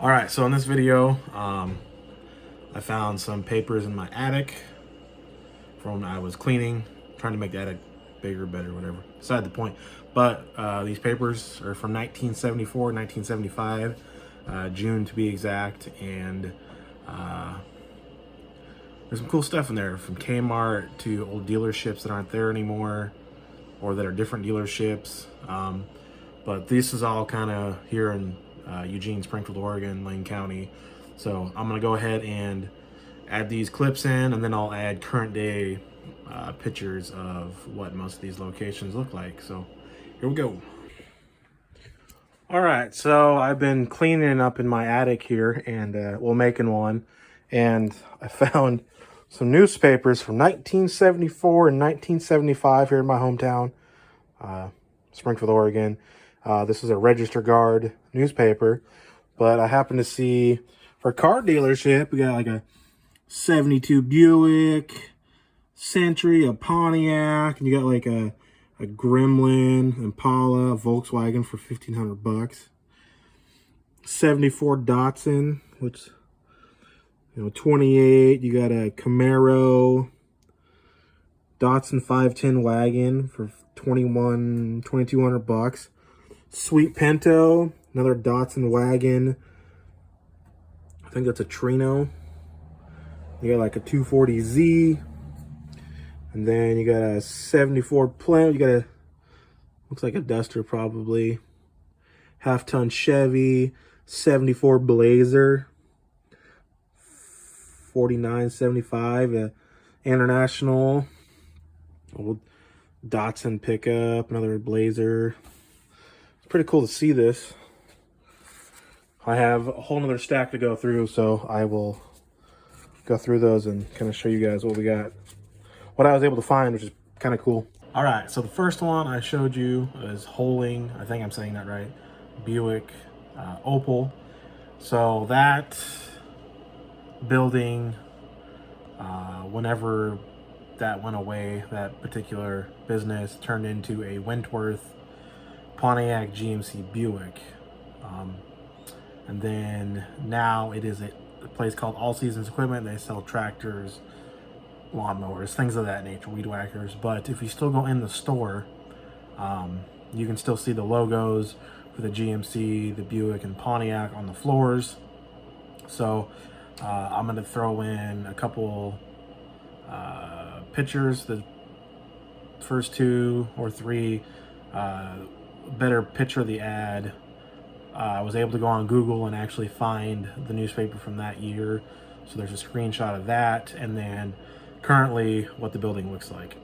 All right, so in this video, I found some papers in my attic from when I was cleaning, trying to make the attic bigger, better, whatever. Beside the point. But these papers are from 1974, 1975, June to be exact, and there's some cool stuff in there, from Kmart to old dealerships that aren't there anymore, or that are different dealerships. But this is all kind of here in Eugene, Springfield, Oregon, Lane County. So I'm gonna go ahead and add these clips in, and then I'll add current day pictures of what most of these locations look like. So here we go. All right, so I've been cleaning up in my attic here, and making one, and I found some newspapers from 1974 and 1975 here in my hometown, Springfield, Oregon. This is a Register Guard newspaper, but I happen to see for a car dealership, we got like a 72 Buick, Century, a Pontiac, and you got like a Gremlin, Impala, Volkswagen for $1,500. 74 Datsun, which, 28. You got a Camaro, Datsun 510 wagon for $2,200. Sweet Pinto, another Datsun wagon. I think that's a Trino. You got like a 240Z. And then you got a 74 Plymouth. You got a, looks like a Duster probably. Half-ton Chevy, 74 Blazer, 49.75. International, old Datsun pickup, another Blazer. It's pretty cool to see this. I have a whole nother stack to go through, so I will go through those and kind of show you guys what we got. What I was able to find, which is kind of cool. All right, so the first one I showed you is Holing, I think I'm saying that right, Buick Opal. So that building, whenever that went away, that particular business turned into a Wentworth Pontiac GMC Buick. And then now it is a place called All Seasons Equipment. They sell tractors, lawnmowers, things of that nature, weed whackers. But if you still go in the store, you can still see the logos for the GMC, the Buick, and Pontiac on the floors. So I'm going to throw in a couple pictures. The first 2 or 3 better picture of the ad. I was able to go on Google and actually find the newspaper from that year. So there's a screenshot of that, and then currently what the building looks like.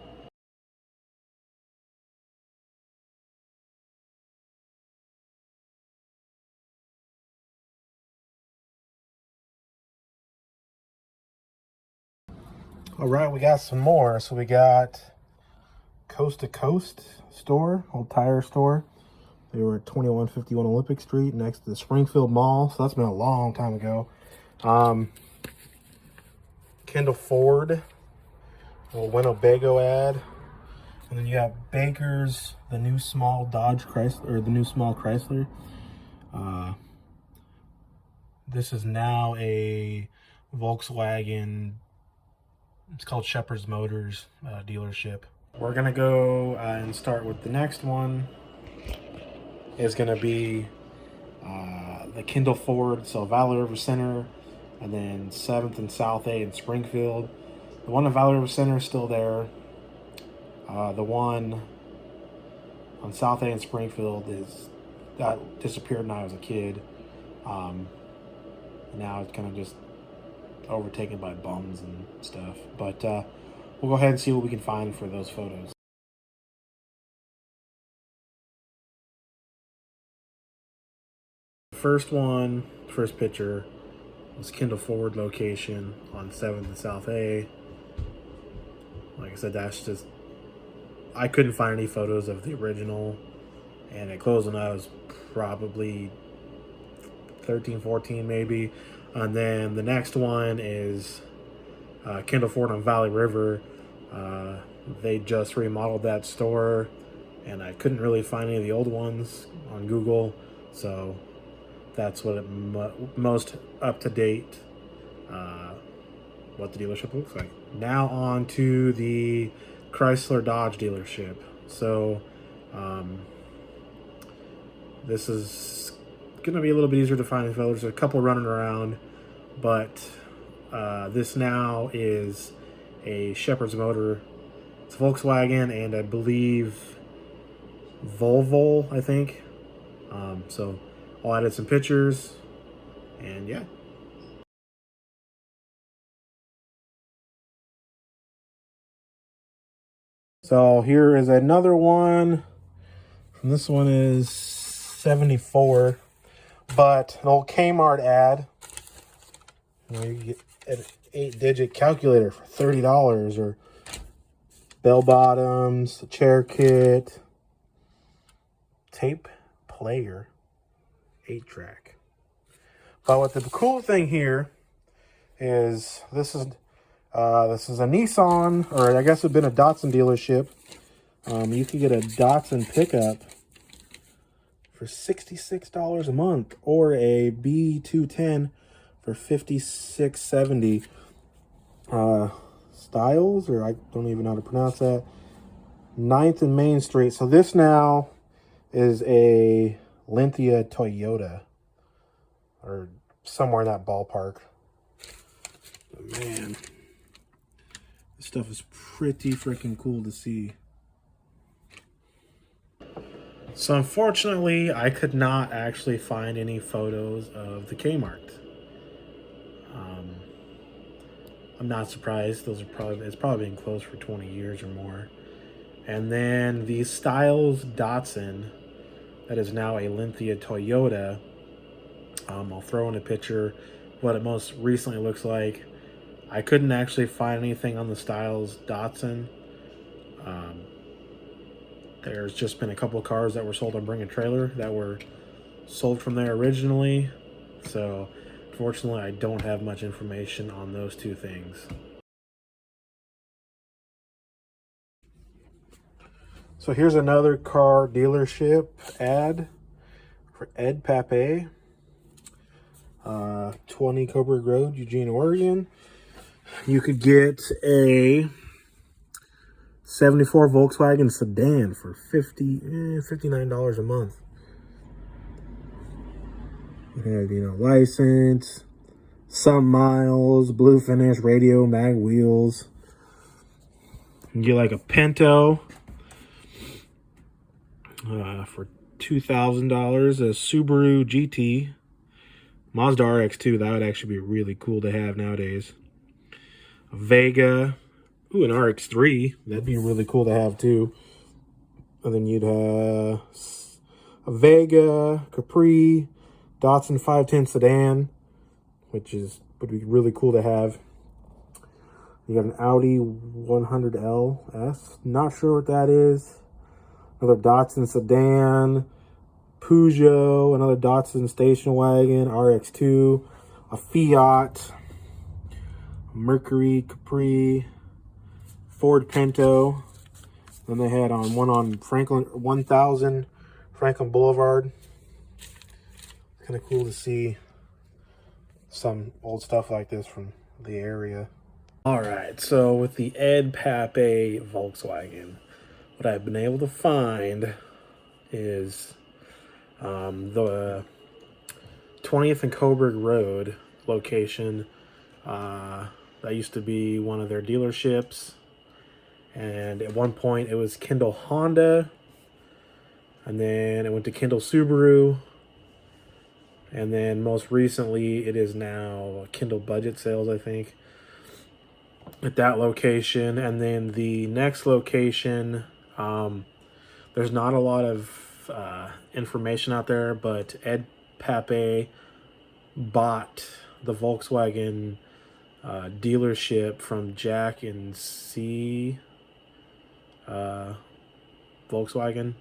All right, we got some more. So we got Coast to Coast store, old tire store. They were at 2151 Olympic Street next to the Springfield Mall. So that's been a long time ago. Kendall Ford, a Winnebago ad. And then you got Baker's, the new small Dodge Chrysler, or the new small Chrysler. This is now a Volkswagen, it's called Shepherd's Motors dealership. We're gonna go and start with the next one. Is gonna be the Kendall Ford, so Valley River Center, and then 7th and South A in Springfield. The one in Valley River Center is still there. The one on South A in Springfield got disappeared when I was a kid. Now it's kind of just overtaken by bums and stuff. But we'll go ahead and see what we can find for those photos. First picture was Kendall Ford location on 7th and South A. Like I said, that's just, I couldn't find any photos of the original, and it closed when I was probably 13, 14 maybe. And then the next one is Kendall Ford on Valley River. They just remodeled that store, and I couldn't really find any of the old ones on Google, so that's what it most up to date, what the dealership looks like. Now on to the Chrysler Dodge dealership. So this is gonna be a little bit easier to find as well. There's a couple running around, but this now is a Shepherd's Motor. It's Volkswagen and I believe Volvo, I think. So I'll add some pictures, and yeah. So here is another one. And this one is 74, but an old Kmart ad. You know, you get an 8-digit calculator for $30, or bell bottoms, a chair kit, tape player, 8-track. But what the cool thing here is this is a Nissan, or I guess it'd been a Datsun dealership. You could get a Datsun pickup for $66 a month, or a B210 for $56.70. Styles, or I don't even know how to pronounce that. 9th and Main Street. So this now is a Lynthia Toyota, or somewhere in that ballpark. But man, this stuff is pretty freaking cool to see. So unfortunately, I could not actually find any photos of the Kmart. I'm not surprised. It's probably been closed for 20 years or more. And then the Styles Datsun, that is now a Lynthia Toyota. I'll throw in a picture what it most recently looks like. I couldn't actually find anything on the Styles Datsun. There's just been a couple of cars that were sold on Bring a Trailer that were sold from there originally. So unfortunately, I don't have much information on those two things. So here's another car dealership ad for Ed Pape, 20 Coburg Road, Eugene, Oregon. You could get a 74 Volkswagen sedan for $59 a month. You have, license, some miles, blue finish, radio, mag wheels. You can get like a Pinto for $2,000, a Subaru GT, Mazda RX-2. That would actually be really cool to have nowadays. A Vega, an RX-3. That'd be really cool to have too. And then you'd have a Vega, Capri, Datsun 510 sedan, which would be really cool to have. You got an Audi 100LS. Not sure what that is. Another Datsun sedan, Peugeot, another Datsun station wagon, RX-2, a Fiat, Mercury, Capri, Ford Pinto. Then they had one on 1000 Franklin Boulevard. Kind of cool to see some old stuff like this from the area. All right, so with the Ed Pape Volkswagen, what I've been able to find is the 20th and Coburg Road location. That used to be one of their dealerships. And at one point, it was Kendall Honda. And then it went to Kendall Subaru. And then most recently, it is now Kendall Budget Sales, I think, at that location. And then the next location, there's not a lot of information out there, but Ed Pape bought the Volkswagen dealership from Jack and C Volkswagen,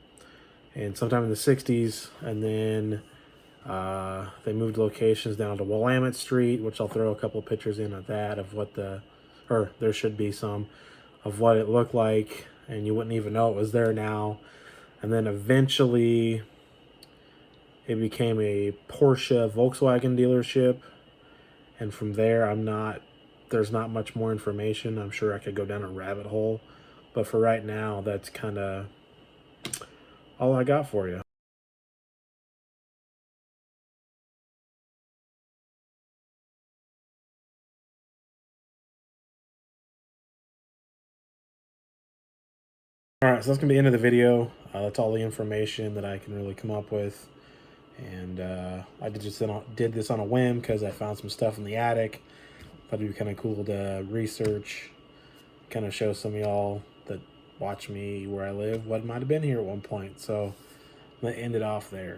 and sometime in the 60s, and then they moved locations down to Willamette Street, which I'll throw a couple of pictures in of that, of what there should be some of what it looked like, and you wouldn't even know it was there now. And then eventually it became a Porsche Volkswagen dealership, and from there there's not much more information. I'm sure I could go down a rabbit hole, but for right now, that's kind of all I got for you. All right, so that's gonna be the end of the video. That's all the information that I can really come up with, and I did this on a whim because I found some stuff in the attic. Thought it'd be kind of cool to research, kind of show some of y'all that watch me where I live what might have been here at one point. So I'm gonna end it off there.